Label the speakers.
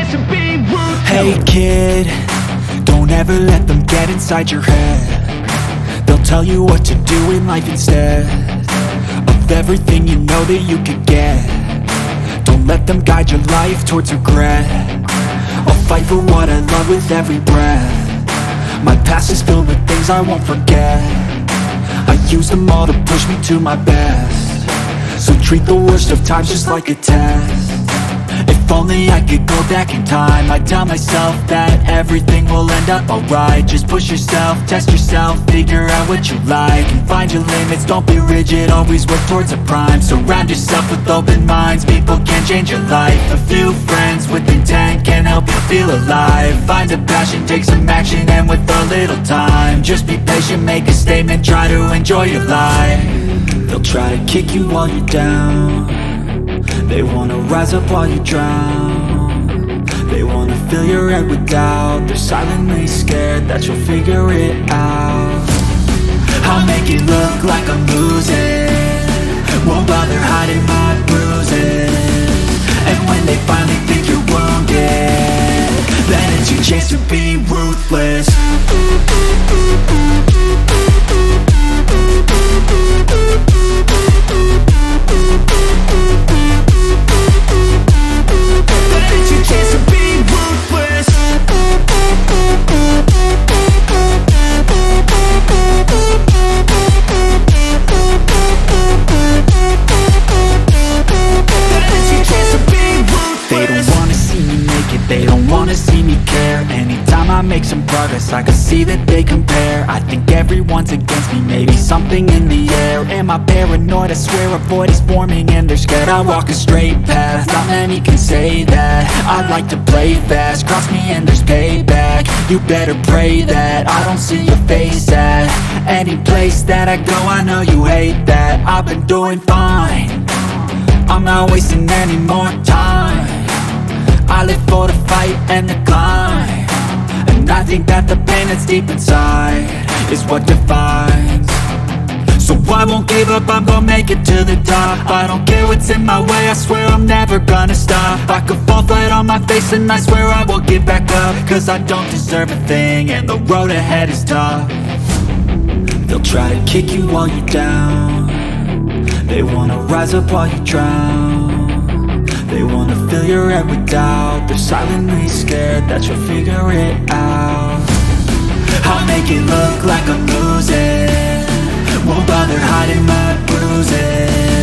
Speaker 1: chance to be ruthless.
Speaker 2: Hey kid, don't ever let them get inside your head. They'll tell you what to do in life instead of everything you know that you could get. Don't let them guide your life towards regret. I'll fight for what I love with every breath. My past is filled with things I won't forget. I use them all to push me to my best. So treat the worst of times just like a test. If only I could go back in time, I'd tell myself that everything will end up alright. Just push yourself, test yourself, figure out what you like, and find your limits, don't be rigid, always work towards a prime. Surround yourself with open minds, people can change your life. A few friends with intent can help you feel alive. Find a passion, take some action, and with a little time, just be patient, make a statement, try to enjoy your life. They'll try to kick you while you're down. They wanna rise up while you drown. They wanna fill your head with doubt. They're silently scared that you'll figure it out. I'll make it look like I'm losing, won't bother hiding my bruises. And when they finally think you're wounded, then it's your chance to be ruthless. They don't wanna see me care. Anytime I make some progress, I can see that they compare. I think everyone's against me, maybe something in the air. Am I paranoid? I swear a void is forming and they're scared I walk a straight path. Not many can say that. I like to play fast, cross me and there's payback. You better pray that I don't see your face at any place that I go. I know you hate that. I've been doing fine, I'm not wasting any more time. I live for the fight and the climb, and I think that the pain that's deep inside is what defines. So I won't give up, I'm gonna make it to the top. I don't care what's in my way, I swear I'm never gonna stop. I could fall flat on my face and I swear I will get back up, cause I don't deserve a thing and the road ahead is tough. They'll try to kick you while you're down. They wanna rise up while you drown. They wanna fill your head with doubt. They're silently scared that you'll figure it out. I'll make it look like I'm losing, won't bother hiding my bruises.